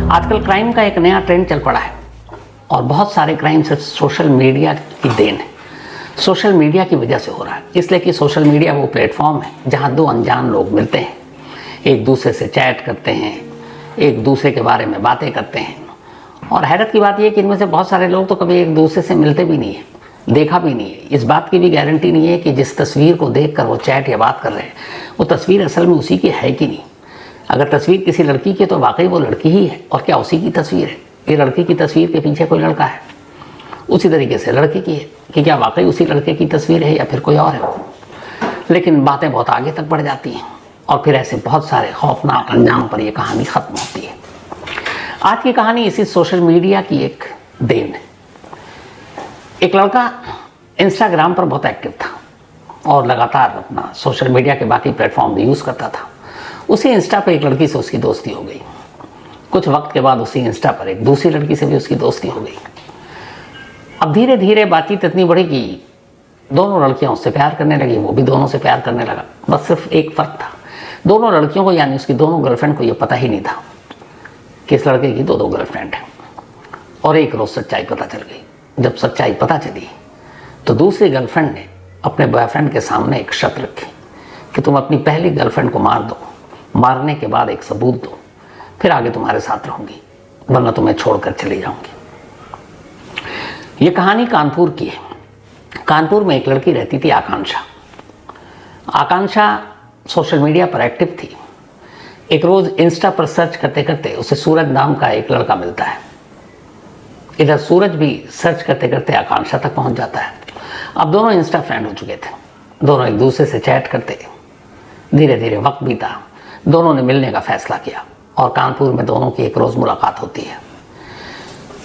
आजकल क्राइम का एक नया ट्रेंड चल पड़ा है और बहुत सारे क्राइम सिर्फ सोशल मीडिया की देन है। सोशल मीडिया की वजह से हो रहा है, इसलिए कि सोशल मीडिया वो प्लेटफॉर्म है जहां दो अनजान लोग मिलते हैं, एक दूसरे से चैट करते हैं, एक दूसरे के बारे में बातें करते हैं। और हैरत की बात यह कि इनमें से बहुत सारे लोग तो कभी एक दूसरे से मिलते भी नहीं है, देखा भी नहीं है। इस बात की भी गारंटी नहीं है कि जिस तस्वीर को देखकर वो चैट या बात कर रहे हैं वो तस्वीर असल में उसी की है कि नहीं। अगर तस्वीर किसी लड़की की तो वाकई वो लड़की ही है और क्या उसी की तस्वीर है। ये लड़की की तस्वीर के पीछे कोई लड़का है, उसी तरीके से लड़के की है कि क्या वाकई उसी लड़के की तस्वीर है या फिर कोई और है। लेकिन बातें बहुत आगे तक बढ़ जाती हैं और फिर ऐसे बहुत सारे खौफनाक अंजाम पर यह कहानी ख़त्म होती है। आज की कहानी इसी सोशल मीडिया की एक देन है। एक लड़का इंस्टाग्राम पर बहुत एक्टिव था और लगातार अपना सोशल मीडिया के बाकी प्लेटफॉर्म भी यूज़ करता था। उसी इंस्टा पर एक लड़की से उसकी दोस्ती हो गई। कुछ वक्त के बाद उसी इंस्टा पर एक दूसरी लड़की से भी उसकी दोस्ती हो गई। अब धीरे धीरे बातचीत इतनी बढ़ी कि दोनों लड़कियां उससे प्यार करने लगी, वो भी दोनों से प्यार करने लगा। बस सिर्फ एक फ़र्क था, दोनों लड़कियों को यानी उसकी दोनों गर्लफ्रेंड को ये पता ही नहीं था कि इस लड़के की दो गर्लफ्रेंड है। और एक रोज़ सच्चाई पता चल गई। जब सच्चाई पता चली तो दूसरी गर्लफ्रेंड ने अपने बॉयफ्रेंड के सामने एक शर्त रखी कि तुम अपनी पहली गर्लफ्रेंड को मार दो, मारने के बाद एक सबूत दो, फिर आगे तुम्हारे साथ रहूंगी, वरना तुम्हें छोड़कर चली जाऊंगी। ये कहानी कानपुर की है। कानपुर में एक लड़की रहती थी, आकांक्षा। आकांक्षा सोशल मीडिया पर एक्टिव थी। एक रोज़ इंस्टा पर सर्च करते करते उसे सूरज नाम का एक लड़का मिलता है। इधर सूरज भी सर्च करते करते आकांक्षा तक पहुंच जाता है। अब दोनों इंस्टा फ्रेंड हो चुके थे, दोनों एक दूसरे से चैट करते। धीरे धीरे वक्त बीता, दोनों ने मिलने का फैसला किया और कानपुर में दोनों की एक रोज़ मुलाकात होती है।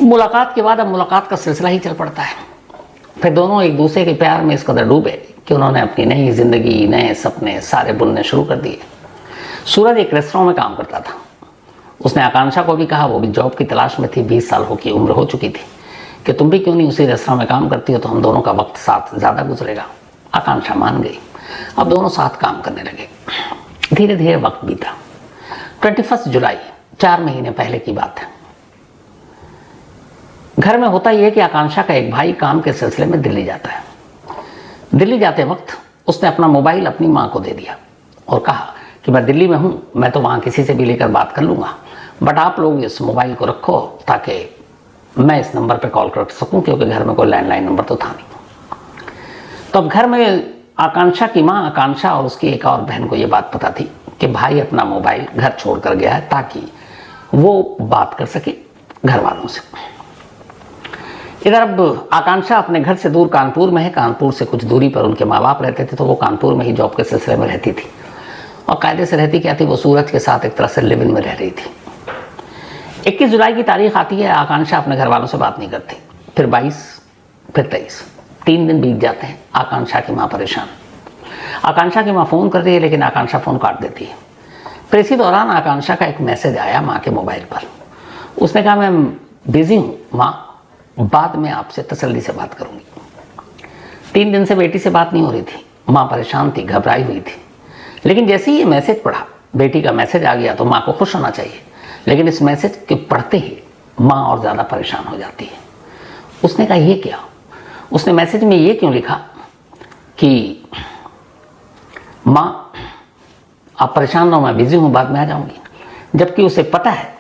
मुलाकात के बाद अब मुलाकात का सिलसिला ही चल पड़ता है। फिर दोनों एक दूसरे के प्यार में इस कदर डूबे कि उन्होंने अपनी नई जिंदगी, नए सपने सारे बुनने शुरू कर दिए। सूरज एक रेस्टोरेंट में काम करता था। उसने आकांक्षा को भी कहा, वो भी जॉब की तलाश में थी, 20 साल की उम्र हो चुकी थी, कि तुम भी क्यों नहीं उसी रेस्टोरेंट में काम करती हो, तो हम दोनों का वक्त साथ ज़्यादा गुजरेगा। आकांक्षा मान गई। अब दोनों साथ काम करने लगे। धीरे धीरे वक्त बीता। 21 जुलाई, 4 महीने पहले की बात है। घर में होता यह है कि आकांक्षा का एक भाई काम के सिलसिले में दिल्ली जाता है। दिल्ली जाते वक्त उसने अपना मोबाइल अपनी माँ को दे दिया और कहा कि मैं दिल्ली में हूँ, मैं तो वहाँ किसी से भी लेकर बात कर लूँगा, बट आप लोग इस मोबाइल को रखो ताकि मैं इस नंबर पर कॉल कर सकूँ, क्योंकि घर में कोई लैंडलाइन नंबर तो था नहीं। तो अब घर में आकांक्षा की माँ, आकांक्षा और उसकी एक और बहन को ये बात पता थी कि भाई अपना मोबाइल घर छोड़ कर गया है ताकि वो बात कर सके घर वालों से। इधर अब आकांक्षा अपने घर से दूर कानपुर में है। कानपुर से कुछ दूरी पर उनके माँ बाप रहते थे, तो वो कानपुर में ही जॉब के सिलसिले में रहती थी। और कायदे से रहती क्या थी, वो सूरज के साथ एक तरह से लिव इन में रह रही थी। 21 जुलाई की तारीख आती है, आकांक्षा अपने घर वालों से बात नहीं करती। फिर 22, फिर 23, 3 दिन बीत जाते हैं। आकांक्षा की माँ परेशान। आकांक्षा की माँ फ़ोन कर रही है, लेकिन आकांक्षा फ़ोन काट देती है। फिर इसी दौरान आकांक्षा का एक मैसेज आया माँ के मोबाइल पर। उसने कहा, मैं बिज़ी हूँ माँ, बाद में आपसे तसल्ली से बात करूँगी। 3 दिन से बेटी से बात नहीं हो रही थी। माँ परेशान थी, घबराई हुई थी। लेकिन जैसे ही ये मैसेज पढ़ा, बेटी का मैसेज आ गया, तो माँ को खुश होना चाहिए, लेकिन इस मैसेज के पढ़ते ही माँ और ज़्यादा परेशान हो जाती है। उसने कहा, ये क्या? उसने मैसेज में ये क्यों लिखा कि माँ आप परेशान ना हो, मैं बिज़ी हूँ, बाद में आ जाऊँगी। जबकि उसे पता है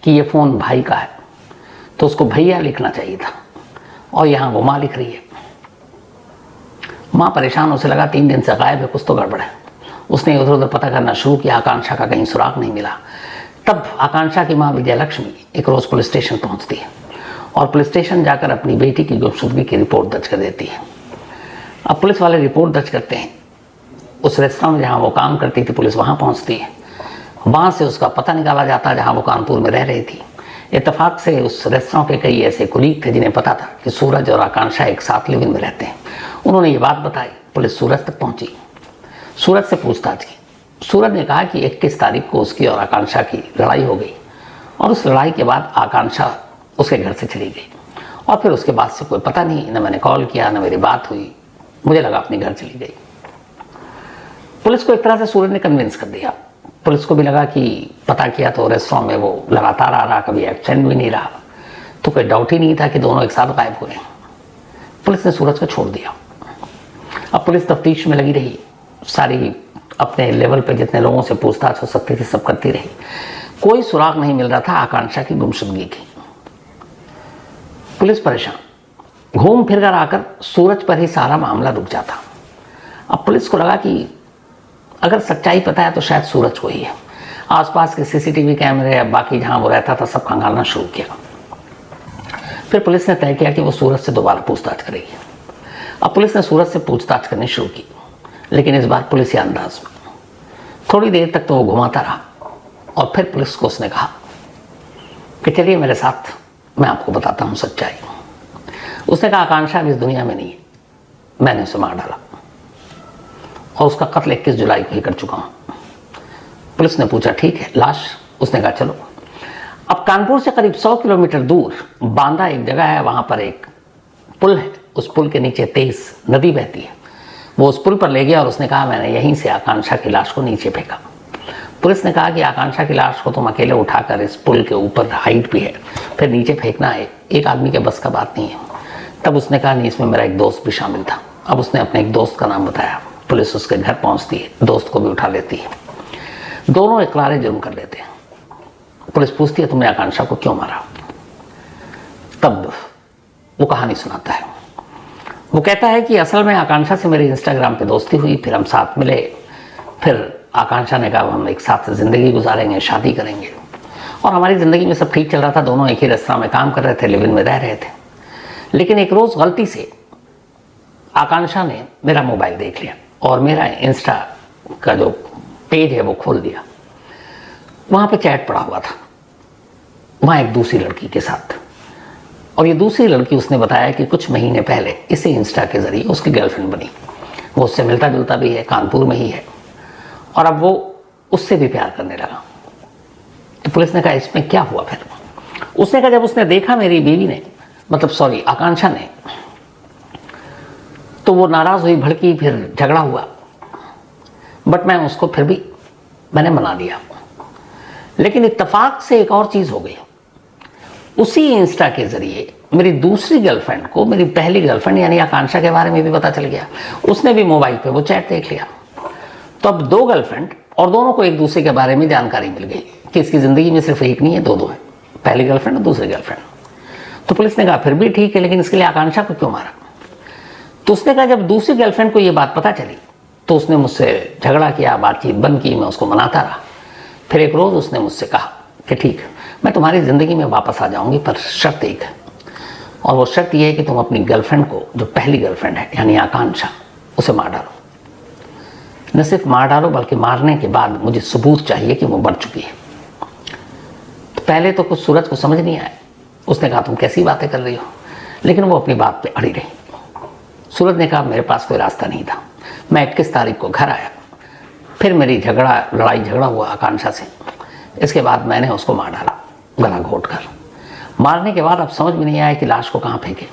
कि ये फ़ोन भाई का है, तो उसको भैया लिखना चाहिए था, और यहाँ वो माँ लिख रही है। माँ परेशान, उसे लगा 3 दिन से गायब है, कुछ तो गड़बड़ है। उसने इधर उधर पता करना शुरू किया, आकांक्षा का कहीं सुराग नहीं मिला। तब आकांक्षा की माँ विजयलक्ष्मी एक रोज़ पुलिस स्टेशन पहुँचती है और पुलिस स्टेशन जाकर अपनी बेटी की गुमशुदगी की रिपोर्ट दर्ज कर देती है। अब पुलिस वाले रिपोर्ट दर्ज करते हैं। उस रेस्टोरेंट में जहाँ वो काम करती थी, पुलिस वहाँ पहुँचती है। वहाँ से उसका पता निकाला जाता है, जहाँ वो कानपुर में रह रही थी। इत्तेफाक से उस रेस्टोरेंट के कई ऐसे कुलीग थे जिन्हें पता था कि सूरज और आकांक्षा एक साथ लिव इन में रहते हैं। उन्होंने ये बात बताई। पुलिस सूरज तक पहुंची, सूरज से पूछताछ की। सूरज ने कहा कि 21 तारीख को उसकी और आकांक्षा की लड़ाई हो गई और उस लड़ाई के बाद आकांक्षा उसके घर से चली गई और फिर उसके बाद से कोई पता नहीं, न मैंने कॉल किया, न मेरी बात हुई। मुझे लगा अपने घर चली गई। पुलिस को एक तरह से सूरज ने कन्विंस कर दिया। पुलिस को भी लगा कि पता किया तो रेस्टोरेंट में वो लगातार आ रहा, कभी एब्सेंट भी नहीं रहा, तो कोई डाउट ही नहीं था कि दोनों एक साथ गायब हुए। पुलिस ने सूरज को छोड़ दिया। अब पुलिस तफ्तीश में लगी रही, सारी अपने लेवल पे जितने लोगों से पूछताछ हो सकती थी सब करती रही, कोई सुराग नहीं मिल रहा था आकांक्षा की गुमशुदगी की। पुलिस परेशान, घूम फिर कर आकर सूरज पर ही सारा मामला रुक जाता। अब पुलिस को लगा कि अगर सच्चाई पता है तो शायद सूरज को ही है। आसपास के सीसीटीवी कैमरे या बाकी जहां वो रहता था सब खंगालना शुरू किया। फिर पुलिस ने तय किया कि वो सूरज से दोबारा पूछताछ करेगी। अब पुलिस ने सूरज से पूछताछ करनी शुरू की, लेकिन इस बार पुलिस अंदाज में। थोड़ी देर तक तो वो घुमाता रहा और फिर पुलिस को उसने कहा कि चलिए मेरे साथ, मैं आपको बताता हूँ सच्चाई। उसने कहा आकांक्षा अब इस दुनिया में नहीं है, मैंने उसे मार डाला और उसका कत्ल 21 जुलाई को ही कर चुका हूँ। पुलिस ने पूछा ठीक है, लाश? उसने कहा चलो। अब कानपुर से करीब 100 किलोमीटर दूर बांदा एक जगह है, वहां पर एक पुल है, उस पुल के नीचे तेज नदी बहती है। वो उस पुल पर ले गया और उसने कहा मैंने यहीं से आकांक्षा की लाश को नीचे फेंका। पुलिस ने कहा कि आकांक्षा की लाश को तुम अकेले उठाकर, इस पुल के ऊपर हाइट भी है, फिर नीचे फेंकना है, एक आदमी के बस का बात नहीं है। तब उसने कहा नहीं, इसमें मेरा एक दोस्त भी शामिल था। अब उसने अपने एक दोस्त का नाम बताया। पुलिस उसके घर पहुंचती है, दोस्त को भी उठा लेती है, दोनों इकरारे जुर्म कर लेते हैं। पुलिस पूछती है तुमने आकांक्षा को क्यों मारा? तब वो कहानी सुनाता है। वो कहता है कि असल में आकांक्षा से मेरी इंस्टाग्राम पे दोस्ती हुई, फिर हम साथ मिले, फिर आकांक्षा ने कहा हम एक साथ जिंदगी गुजारेंगे, शादी करेंगे, और हमारी ज़िंदगी में सब ठीक चल रहा था। दोनों एक ही रेस्तरां में काम कर रहे थे, लिव इन में रह रहे थे। लेकिन एक रोज़ गलती से आकांक्षा ने मेरा मोबाइल देख लिया और मेरा इंस्टा का जो पेज है वो खोल दिया। वहाँ पे चैट पड़ा हुआ था, वहाँ एक दूसरी लड़की के साथ, और ये दूसरी लड़की उसने बताया कि कुछ महीने पहले इसी इंस्टा के ज़रिए उसकी गर्लफ्रेंड बनी। वो उससे मिलता जुलता भी है, कानपुर में ही है, और अब वो उससे भी प्यार करने लगा। तो पुलिस ने कहा इसमें क्या हुआ फिर? उसने कहा जब उसने देखा मेरी बीवी ने, मतलब सॉरी आकांक्षा ने, तो वो नाराज़ हुई, भड़की, फिर झगड़ा हुआ, बट मैं उसको फिर भी मैंने मना लिया। लेकिन इत्तेफाक से एक और चीज़ हो गई, उसी इंस्टा के ज़रिए मेरी दूसरी गर्लफ्रेंड को मेरी पहली गर्लफ्रेंड यानी आकांक्षा के बारे में भी पता चल गया। उसने भी मोबाइल पे वो चैट देख लिया। तो अब दो गर्लफ्रेंड, और दोनों को एक दूसरे के बारे में जानकारी मिल गई कि इसकी ज़िंदगी में सिर्फ एक नहीं है, दो है, पहली गर्लफ्रेंड और दूसरी गर्लफ्रेंड। तो पुलिस ने कहा फिर भी ठीक है, लेकिन इसके लिए आकांक्षा को क्यों मारा? तो उसने कहा जब दूसरी गर्लफ्रेंड को ये बात पता चली तो उसने मुझसे झगड़ा किया, बातचीत बंद की, मैं उसको मनाता रहा। फिर एक रोज़ उसने मुझसे कहा कि ठीक है मैं तुम्हारी ज़िंदगी में वापस आ जाऊंगी, पर शर्त एक है, और वो शर्त ये है कि तुम अपनी गर्लफ्रेंड को, जो पहली गर्लफ्रेंड है यानी आकांक्षा, उसे मार डालो। न सिर्फ मार डालो बल्कि मारने के बाद मुझे सबूत चाहिए कि वो मर चुकी है। तो पहले तो कुछ सूरज को समझ नहीं आया, उसने कहा तुम कैसी बातें कर रही हो, लेकिन वो अपनी बात पे अड़ी रही। सूरज ने कहा मेरे पास कोई रास्ता नहीं था, मैं 21 तारीख को घर आया, फिर मेरी लड़ाई झगड़ा हुआ आकांक्षा से, इसके बाद मैंने उसको मार डाला गला घोट कर। मारने के बाद अब समझ में नहीं आया कि लाश को कहाँ फेंके।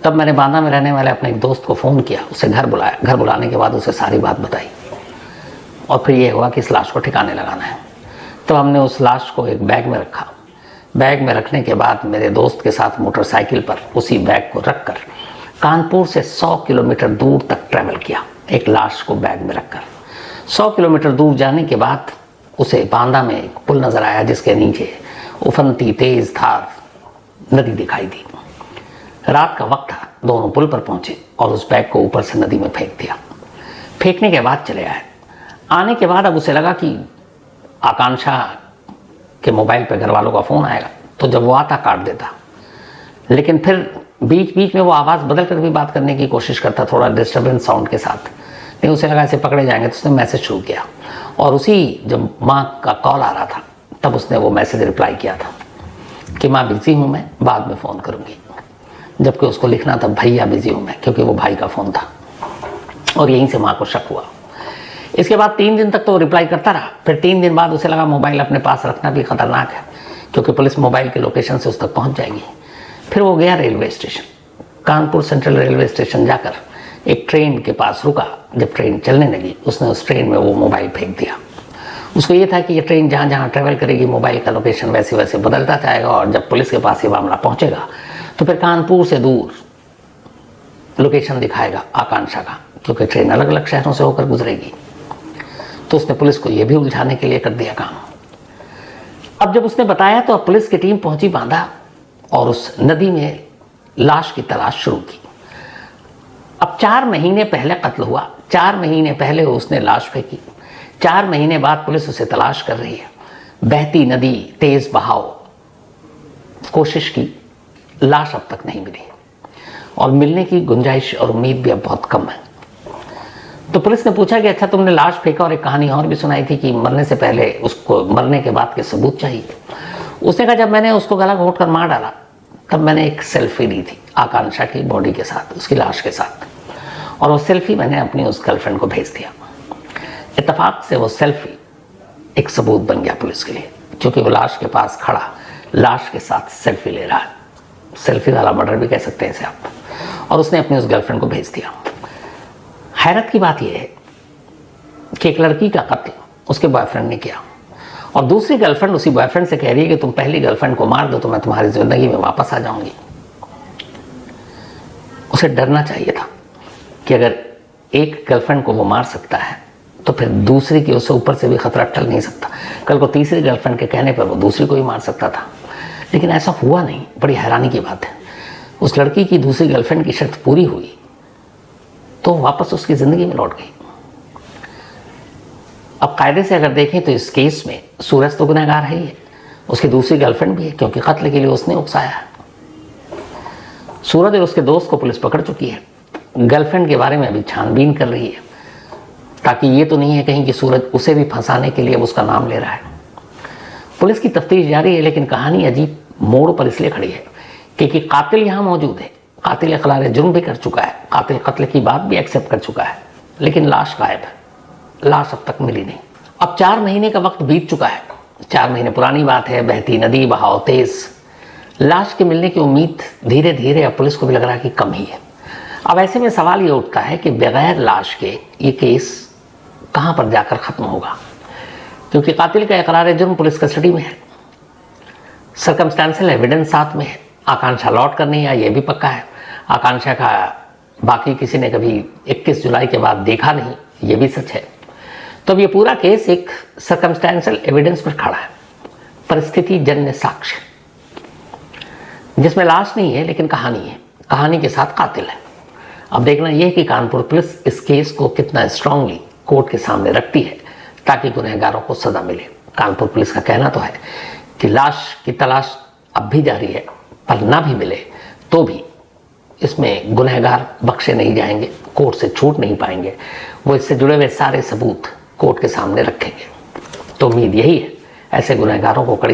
तब मैंने बांदा में रहने वाले अपने एक दोस्त को फ़ोन किया, उसे घर बुलाया। घर बुलाने के बाद उसे सारी बात बताई और फिर ये हुआ कि इस लाश को ठिकाने लगाना है। तो हमने उस लाश को एक बैग में रखा। बैग में रखने के बाद मेरे दोस्त के साथ मोटरसाइकिल पर उसी बैग को रख कर कानपुर से 100 किलोमीटर दूर तक ट्रैवल किया, एक लाश को बैग में रखकर। 100 किलोमीटर दूर जाने के बाद उसे बांदा में एक पुल नज़र आया जिसके नीचे उफनती तेज धार नदी दिखाई दी। रात का वक्त था, दोनों पुल पर पहुंचे और उस बैग को ऊपर से नदी में फेंक दिया। फेंकने के बाद चले आए। आने के बाद अब उसे लगा कि आकांक्षा के मोबाइल पे घर वालों का फ़ोन आएगा, तो जब वो आता काट देता। लेकिन फिर बीच बीच में वो आवाज़ बदल कर भी बात करने की कोशिश करता, थोड़ा डिस्टर्बेंस साउंड के साथ। लेकिन उसे लगा ऐसे पकड़े जाएंगे, तो उसने मैसेज शुरू किया, और उसी जब माँ का कॉल आ रहा था तब उसने वो मैसेज रिप्लाई किया था कि माँ बिज़ी हूँ, मैं बाद में फ़ोन करूँगी। जबकि उसको लिखना था भैया बिज़ी हूँ मैं, क्योंकि वो भाई का फ़ोन था, और यहीं से माँ को शक हुआ। इसके बाद 3 दिन तक तो वो रिप्लाई करता रहा। फिर 3 दिन बाद उसे लगा मोबाइल अपने पास रखना भी ख़तरनाक है, क्योंकि पुलिस मोबाइल के लोकेशन से उस तक पहुँच जाएगी। फिर वो गया railway station, Kanpur central railway station जाकर एक ट्रेन के पास रुका। जब ट्रेन चलने लगी उसने उस ट्रेन में वो मोबाइल फेंक दिया। उसको ये था कि ये ट्रेन जहाँ जहाँ ट्रेवल करेगी मोबाइल का लोकेशन वैसे वैसे बदलता जाएगा, और जब पुलिस के पास ये मामला पहुँचेगा तो फिर कानपुर से दूर लोकेशन दिखाएगा आकांक्षा का, क्योंकि ट्रेन अलग अलग शहरों से होकर गुजरेगी। तो उसने पुलिस को ये भी उलझाने के लिए कर दिया काम। अब जब उसने बताया तो अब पुलिस की टीम पहुंची बांधा और उस नदी में लाश की तलाश शुरू की। अब 4 महीने पहले कत्ल हुआ, 4 महीने पहले उसने लाश फेंकी, 4 महीने बाद पुलिस उसे तलाश कर रही है। बहती नदी, तेज बहाव, कोशिश की, लाश अब तक नहीं मिली और मिलने की गुंजाइश और उम्मीद भी अब बहुत कम है। तो पुलिस ने पूछा कि अच्छा तुमने लाश फेंका, और एक कहानी और भी सुनाई थी कि मरने से पहले उसको मरने के बाद के सबूत चाहिए। उसने कहा जब मैंने उसको गला घोंट कर मार डाला तब मैंने एक सेल्फी ली थी आकांक्षा की बॉडी के साथ, उसकी लाश के साथ, और वो सेल्फी मैंने अपनी उस गर्लफ्रेंड को भेज दिया। इत्तेफाक से वो सेल्फी एक सबूत बन गया पुलिस के लिए, क्योंकि वो लाश के पास खड़ा लाश के साथ सेल्फी ले रहा है। सेल्फी वाला मर्डर भी कह सकते हैं इसे आप। और उसने अपनी उस गर्लफ्रेंड को भेज दिया। हैरत की बात यह है कि एक लड़की का कत्ल उसके बॉयफ्रेंड ने किया, और दूसरी गर्लफ्रेंड उसी बॉयफ्रेंड से कह रही है कि तुम पहली गर्लफ्रेंड को मार दो तो मैं तुम्हारी जिंदगी में वापस आ जाऊंगी। उसे डरना चाहिए था कि अगर एक गर्लफ्रेंड को वो मार सकता है तो फिर दूसरी की उससे ऊपर से भी खतरा टल नहीं सकता। कल को तीसरी गर्लफ्रेंड के कहने पर वो दूसरी को ही मार सकता था, लेकिन ऐसा हुआ नहीं। बड़ी हैरानी की बात है, उस लड़की की दूसरी गर्लफ्रेंड की शर्त पूरी हुई तो वापस उसकी ज़िंदगी में लौट गई। अब कायदे से अगर देखें तो इस केस में सूरज तो गुनहगार है ही है, उसकी दूसरी गर्लफ्रेंड भी है, क्योंकि कत्ल के लिए उसने उकसाया है। सूरज और उसके दोस्त को पुलिस पकड़ चुकी है, गर्लफ्रेंड के बारे में अभी छानबीन कर रही है, ताकि ये तो नहीं है कहीं कि सूरज उसे भी फंसाने के लिए उसका नाम ले रहा है। पुलिस की तफ्तीश जारी है, लेकिन कहानी अजीब मोड़ पर इसलिए खड़ी है क्योंकि कातिल यहाँ मौजूद है। कातिल इकरार जुर्म भी कर चुका है, कातिल कत्ल की बात भी एक्सेप्ट कर चुका है, लेकिन लाश गायब है। लाश अब तक मिली नहीं। अब 4 महीने का वक्त बीत चुका है, 4 महीने पुरानी बात है। बहती नदी, बहाव तेज, लाश के मिलने की उम्मीद धीरे धीरे अब पुलिस को भी लग रहा है कि कम ही है। अब ऐसे में सवाल ये उठता है कि बगैर लाश के ये केस कहाँ पर जाकर ख़त्म होगा, क्योंकि कातिल का इकरार जुर्म पुलिस कस्टडी में है, सर्कमस्टेंशियल एविडेंस साथ में है। आकांक्षा लौट कर नहीं आई, ये भी पक्का है। आकांक्षा का बाकी किसी ने कभी 21 जुलाई के बाद देखा नहीं, ये भी सच है। तो अब ये पूरा केस एक सर्कमस्टेंशियल एविडेंस पर खड़ा है, परिस्थिति जन्य साक्ष्य, जिसमें लाश नहीं है लेकिन कहानी है, कहानी के साथ कातिल है। अब देखना यह है कि कानपुर पुलिस इस केस को कितना स्ट्रांगली कोर्ट के सामने रखती है ताकि गुनहगारों को सजा मिले। कानपुर पुलिस का कहना तो है कि लाश की तलाश अब भी जारी है, पर ना भी मिले तो भी इसमें गुनहगार बख्शे नहीं जाएंगे, कोर्ट से छूट नहीं पाएंगे। वो इससे जुड़े हुए सारे सबूत कोर्ट के सामने रखेंगे। तो उम्मीद यही है ऐसे गुनहगारों को कड़ी